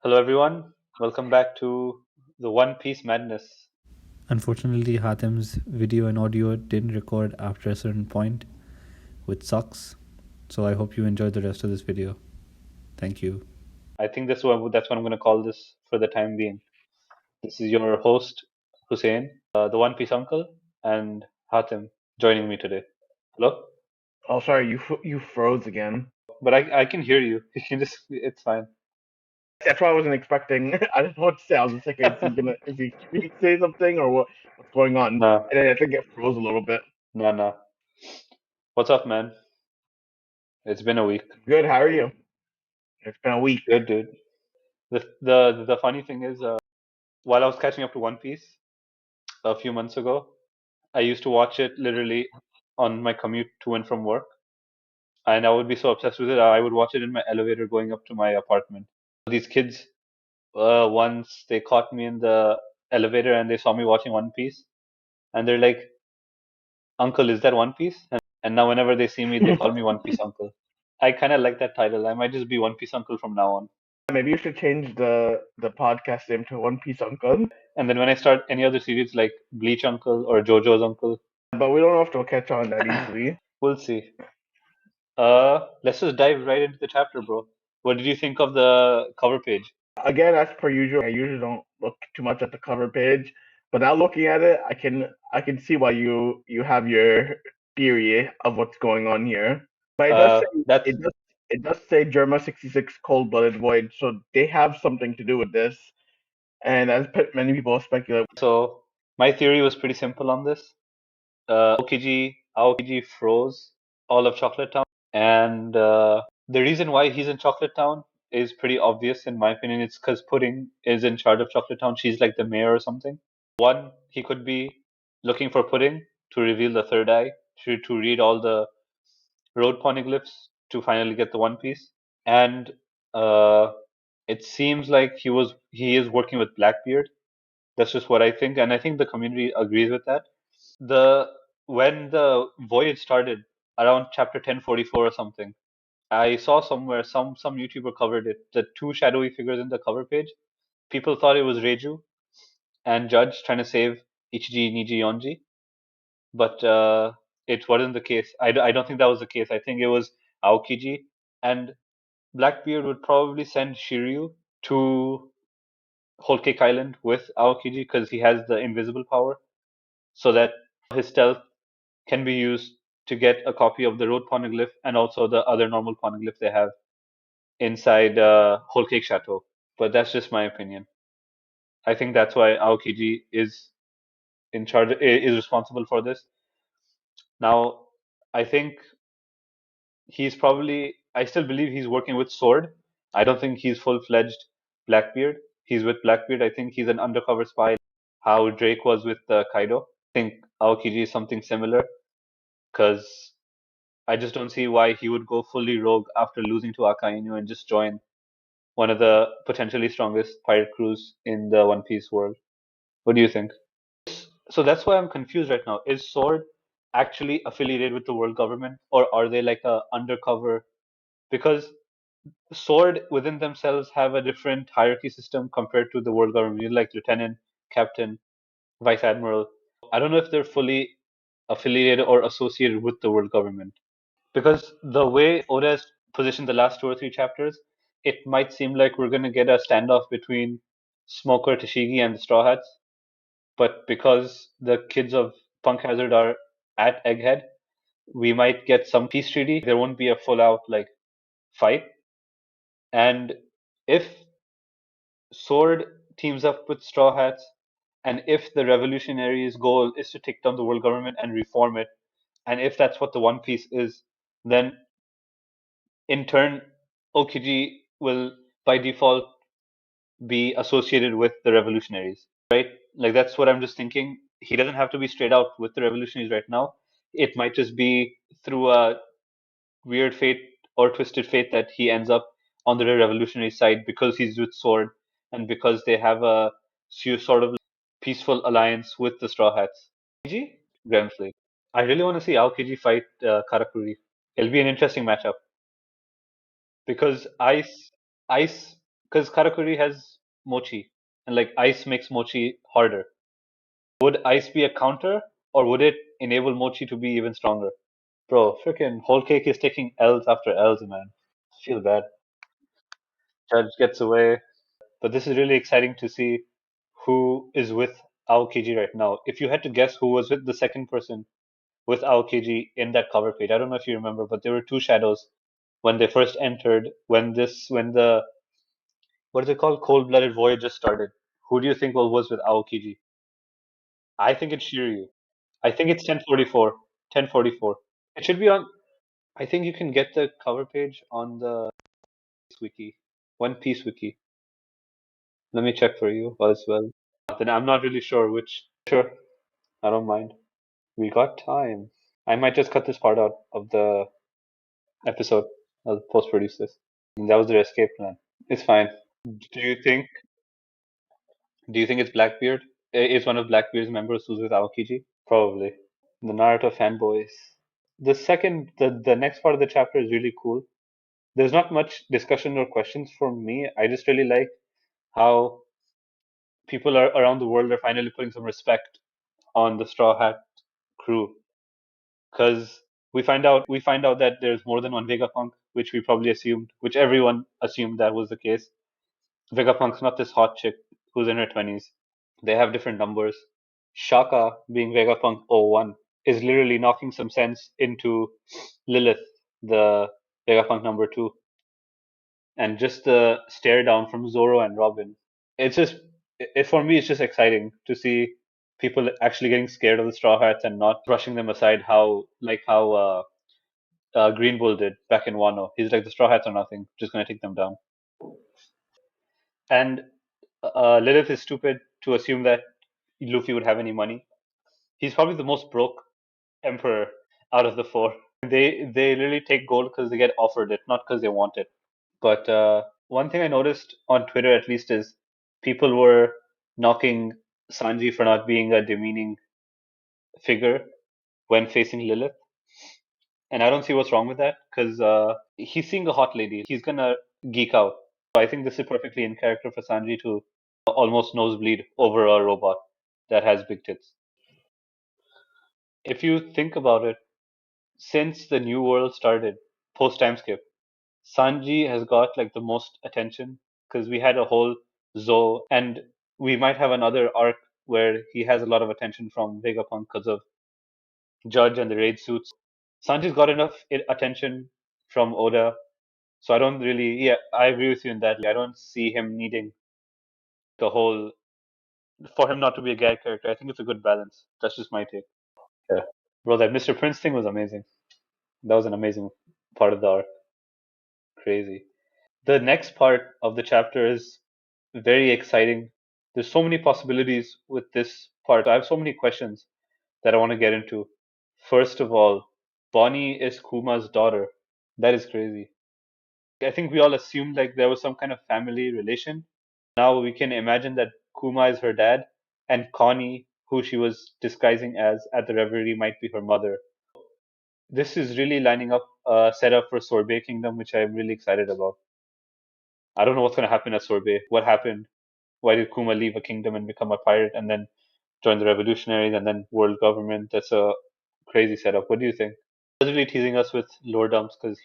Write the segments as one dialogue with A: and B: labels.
A: Hello, everyone. Welcome back to the One Piece Madness.
B: Unfortunately, Hatem's video and audio didn't record after a certain point, which sucks. So I hope you enjoyed the rest of this video. Thank you.
A: I think that's what I'm going to call this for the time being. This is your host, Hussein, the One Piece Uncle, and Hatem joining me today. Hello?
C: Oh, sorry, you froze again.
A: But I can hear you. You can it's fine.
C: That's what I wasn't expecting. I didn't know what to say. I was just like, is he say something or what's going on?
A: Nah,
C: And then I think it froze a little bit.
A: nah. What's up, man? It's been a week.
C: Good. How are you? It's been a week.
A: Good, dude. The funny thing is, while I was catching up to One Piece a few months ago, I used to watch it literally on my commute to and from work. And I would be so obsessed with it. I would watch it in my elevator going up to my apartment. These kids, once they caught me in the elevator and they saw me watching One Piece, and they're like, "Uncle, is that One Piece?" And now whenever they see me, they call me One Piece Uncle. I kind of like that title. I might just be One Piece Uncle from now on.
C: Maybe you should change the podcast name to One Piece Uncle.
A: And then when I start any other series like Bleach Uncle or JoJo's Uncle,
C: But we don't know if they'll catch on that easily.
A: we'll see. Let's just dive right into the chapter, bro. What did you think of the cover page?
C: Again, as per usual, I usually don't look too much at the cover page, but now looking at it, I can see why you have your theory of what's going on here. But
A: That's
C: it does say Germa 66 Cold Blooded Void, so they have something to do with this. And as many people speculate,
A: so. My theory was pretty simple on this. Aokiji froze all of Chocolate Town, and the reason why he's in Chocolate Town is pretty obvious in my opinion. It's because Pudding is in charge of Chocolate Town. She's like the mayor or something. One, he could be looking for Pudding to reveal the third eye, to read all the road poneglyphs to finally get the One Piece. And uh, it seems like he is working with Blackbeard. That's just what I think, and I think the community agrees with that. The When the voyage started around chapter 1044 or something, I saw somewhere some YouTuber covered it. The two shadowy figures in the cover page. People thought it was Reiju and Judge trying to save Ichiji, Niji, Yonji, but it wasn't the case. I don't think that was the case. I think it was Aokiji, and Blackbeard would probably send Shiryu to Whole Cake Island with Aokiji because he has the invisible power, so that his stealth can be used to get a copy of the road poneglyph and also the other normal poneglyph they have inside Whole Cake Chateau. But that's just my opinion. I think that's why Aokiji is in charge, is responsible for this. Now, I think he's probably, I still believe he's working with Sword. I don't think he's full-fledged Blackbeard. He's with Blackbeard. I think he's an undercover spy, how Drake was with Kaido. I think Aokiji is something similar because I just don't see why he would go fully rogue after losing to Akainu and just join one of the potentially strongest pirate crews in the One Piece world. What do you think? So that's why I'm confused right now. Is Sword actually affiliated with the world government, or are they like a undercover? Because Sword within themselves have a different hierarchy system compared to the world government. You like lieutenant, captain, vice admiral. I don't know if they're fully affiliated or associated with the world government. Because the way Oda has positioned the last two or three chapters, it might seem like we're going to get a standoff between Smoker, Tashigi, and the Straw Hats. But because the kids of Punk Hazard are at Egghead, we might get some peace treaty. There won't be a full out like fight. And if Sword teams up with Straw Hats, and if the revolutionaries' goal is to take down the world government and reform it, and if that's what the One Piece is, then in turn, Okiji will by default be associated with the revolutionaries, right? Like that's what I'm just thinking. He doesn't have to be straight out with the revolutionaries right now. It might just be through a weird fate or twisted fate that he ends up on the revolutionary side because he's with Sword and because they have a sort of peaceful alliance with the Straw Hats. Aokiji? Grimsley. I really want to see Aokiji fight Karakuri. It'll be an interesting matchup because Ice because Karakuri has mochi, and like ice makes mochi harder. Would ice be a counter, or would it enable mochi to be even stronger? Bro, freaking whole cake is taking L's after L's, man. Feel bad. Judge gets away. But this is really exciting to see who is with Aokiji right now. If you had to guess who was with the second person with Aokiji in that cover page, I don't know if you remember, but there were two shadows when they first entered, when the, what is it called? Cold-blooded voyage just started. Who do you think was with Aokiji? I think it's Shiryu. I think it's 1044. 1044. It should be on, I think you can get the cover page on the wiki, One Piece wiki. Let me check for you as well. Then I'm not really sure which. Sure, I don't mind. We got time. I might just cut this part out of the episode. I'll post produce this. And that was their escape plan. It's fine. Do you think? Do you think it's Blackbeard? Is one of Blackbeard's members who's with Aokiji? Probably. The Naruto fanboys. The next part of the chapter is really cool. There's not much discussion or questions from me. I just really like how people are around the world are finally putting some respect on the Straw Hat crew, because we find out that there's more than one Vegapunk, which we probably assumed, which everyone assumed that was the case. Vegapunk's not this hot chick who's in her 20s. They have different numbers. Shaka, being Vegapunk '01, is literally knocking some sense into Lilith, the Vegapunk number 2. And just the stare down from Zoro and Robin. It's just, for me, it's just exciting to see people actually getting scared of the Straw Hats and not brushing them aside. How Green Bull did back in Wano. He's like, the Straw Hats are nothing, just gonna take them down. And Lilith is stupid to assume that Luffy would have any money. He's probably the most broke emperor out of the four. They literally take gold because they get offered it, not because they want it. But one thing I noticed on Twitter, at least, is people were knocking Sanji for not being a demeaning figure when facing Lilith. And I don't see what's wrong with that because he's seeing a hot lady. He's gonna geek out. So I think this is perfectly in character for Sanji to almost nosebleed over a robot that has big tits. If you think about it, since the new world started, post time skip, Sanji has got like the most attention because we had a whole Zoe, and we might have another arc where he has a lot of attention from Vegapunk because of Judge and the raid suits. Sanji's got enough attention from Oda, so I don't really. Yeah, I agree with you in that. I don't see him needing the whole for him not to be a gag character. I think it's a good balance. That's just my take. Yeah, bro, that Mr. Prince thing was amazing. That was an amazing part of the arc. Crazy. The next part of the chapter is very exciting. There's so many possibilities with this part. I have so many questions that I want to get into. First of all, Bonnie is Kuma's daughter. That is crazy. I think we all assumed like there was some kind of family relation. Now we can imagine that Kuma is her dad, and Connie, who she was disguising as at the reverie, might be her mother. This is really lining up a setup for Sorbet Kingdom, which I'm really excited about. I don't know what's going to happen at Sorbet. What happened? Why did Kuma leave a kingdom and become a pirate and then join the revolutionaries and then world government? That's a crazy setup. What do you think? He was really teasing us with lore dumps because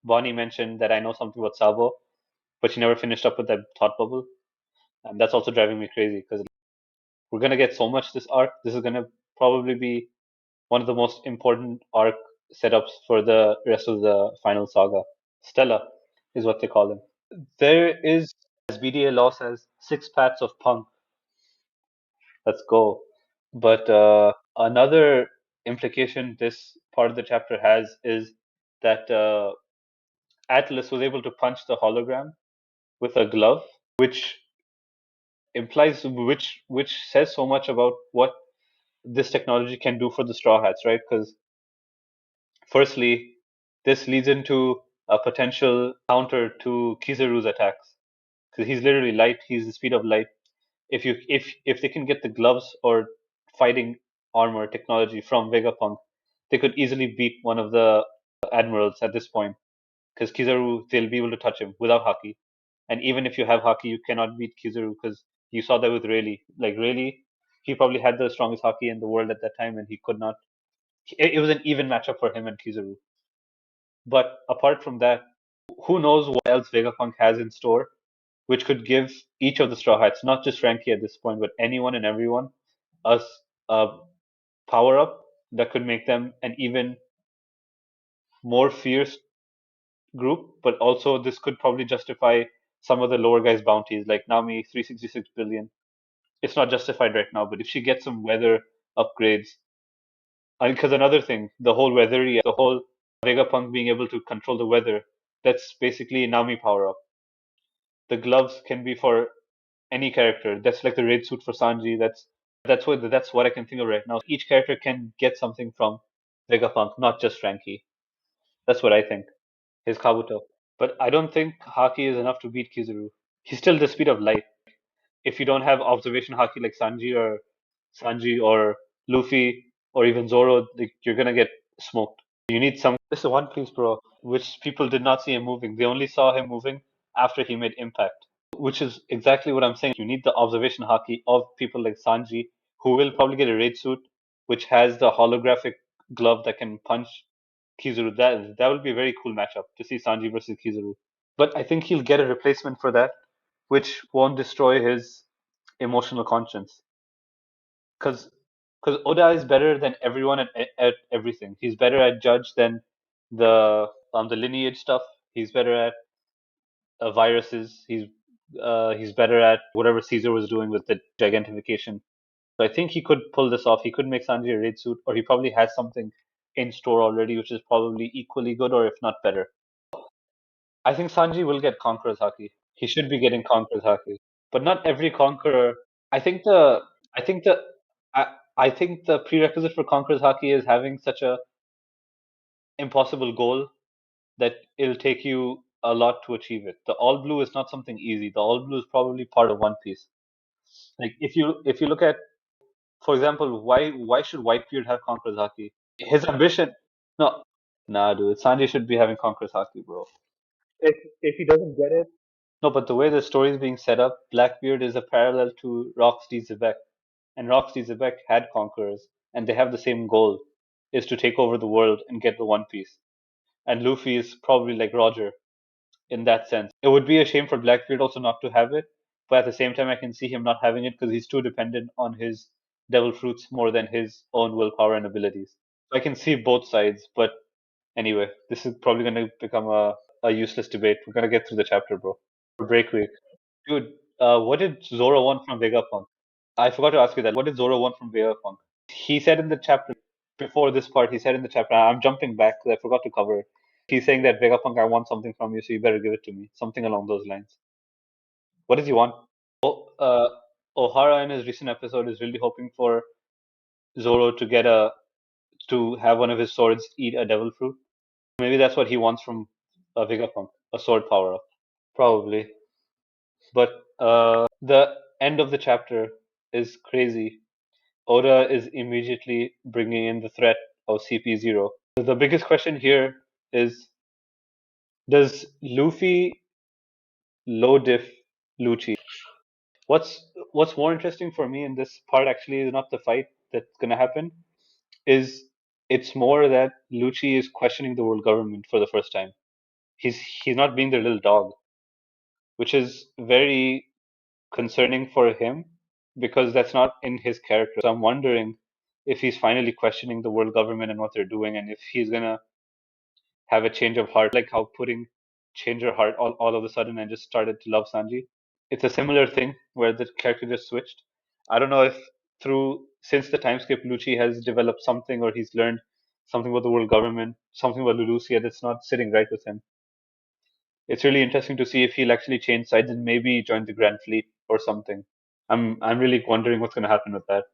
A: Bonnie mentioned that I know something about Sabo, but she never finished up with that thought bubble, and that's also driving me crazy because we're gonna get so much this arc. This is gonna probably be one of the most important arc setups for the rest of the final saga. Stella is what they call him. There is, as BDA law says, 6 paths of punk. Let's go. But another implication this part of the chapter has is that Atlas was able to punch the hologram with a glove, which implies which says so much about what this technology can do for the Straw Hats, right? Because firstly, this leads into a potential counter to Kizaru's attacks. Because he's literally light, he's the speed of light. If they can get the gloves or fighting armor technology from Vegapunk, they could easily beat one of the admirals at this point. Because Kizaru, they'll be able to touch him without Haki. And even if you have Haki, you cannot beat Kizaru because you saw that with Rayleigh. Like Rayleigh, he probably had the strongest Haki in the world at that time, and he could not. It was an even matchup for him and Kizaru. But apart from that, who knows what else Vegapunk has in store, which could give each of the Straw Hats, not just Frankie at this point, but anyone and everyone, us a power up that could make them an even more fierce group. But also, this could probably justify some of the lower guys' bounties, like Nami, 366 billion. It's not justified right now, but if she gets some weather upgrades, because another thing, the whole weathery, the whole Vegapunk being able to control the weather, that's basically Nami power up. The gloves can be for any character. That's like the raid suit for Sanji. That's what I can think of right now. Each character can get something from Vegapunk, not just Frankie. That's what I think. His Kabuto. But I don't think Haki is enough to beat Kizaru. He's still the speed of light. If you don't have observation Haki like Sanji or Luffy or even Zoro, you're gonna get smoked. You need some. This is One Piece, bro, which people did not see him moving. They only saw him moving after he made impact, which is exactly what I'm saying. You need the observation Haki of people like Sanji, who will probably get a raid suit, which has the holographic glove that can punch Kizaru. That will be a very cool matchup to see Sanji versus Kizaru. But I think he'll get a replacement for that, which won't destroy his emotional conscience. Because Oda is better than everyone at everything. He's better at Judge than the lineage stuff. He's better at viruses. He's better at whatever Caesar was doing with the gigantification. So I think he could pull this off. He could make Sanji a raid suit, or he probably has something in store already, which is probably equally good, or if not better. I think Sanji will get Conqueror's Haki. He should be getting Conqueror's Haki, but not every Conqueror. I think the I think the I think the prerequisite for Conqueror's Haki is having such a impossible goal that it'll take you a lot to achieve it. The All Blue is not something easy. The All Blue is probably part of One Piece. Like if you look at, for example, why should Whitebeard have Conqueror's Haki? His ambition. No, nah, dude. Sanji should be having Conqueror's Haki, bro. If he doesn't get it. No, but the way the story is being set up, Blackbeard is a parallel to Rox D. Zebek, and Rox D. Zebek had conquerors, and they have the same goal, is to take over the world and get the One Piece. And Luffy is probably like Roger in that sense. It would be a shame for Blackbeard also not to have it, but at the same time, I can see him not having it because he's too dependent on his devil fruits more than his own willpower and abilities. So I can see both sides, but anyway, this is probably going to become a useless debate. We're going to get through the chapter, bro. For break week. Dude, what did Zoro want from Vegapunk? I forgot to ask you that. What did Zoro want from Vegapunk? He said in the chapter, before this part, he said in the chapter, I'm jumping back because I forgot to cover it. He's saying that Vegapunk, I want something from you, so you better give it to me. Something along those lines. What does he want? Oh, O'Hara in his recent episode is really hoping for Zoro to have one of his swords eat a devil fruit. Maybe that's what he wants from Vegapunk, a sword power up. Probably. But the end of the chapter is crazy. Oda is immediately bringing in the threat of CP0. The biggest question here is, does Luffy low diff Lucci? What's more interesting for me in this part actually is not the fight that's gonna happen. Is it's more that Lucci is questioning the world government for the first time. He's not being their little dog, which is very concerning for him because that's not in his character. So I'm wondering if he's finally questioning the world government and what they're doing, and if he's gonna have a change of heart, like how Pudding changed her heart all of a sudden and just started to love Sanji. It's a similar thing where the character just switched. I don't know if since the time skip, Lucci has developed something or he's learned something about the world government, something about Lulusia that's not sitting right with him. It's really interesting to see if he'll actually change sides and maybe join the Grand Fleet or something. I'm really wondering what's going to happen with that.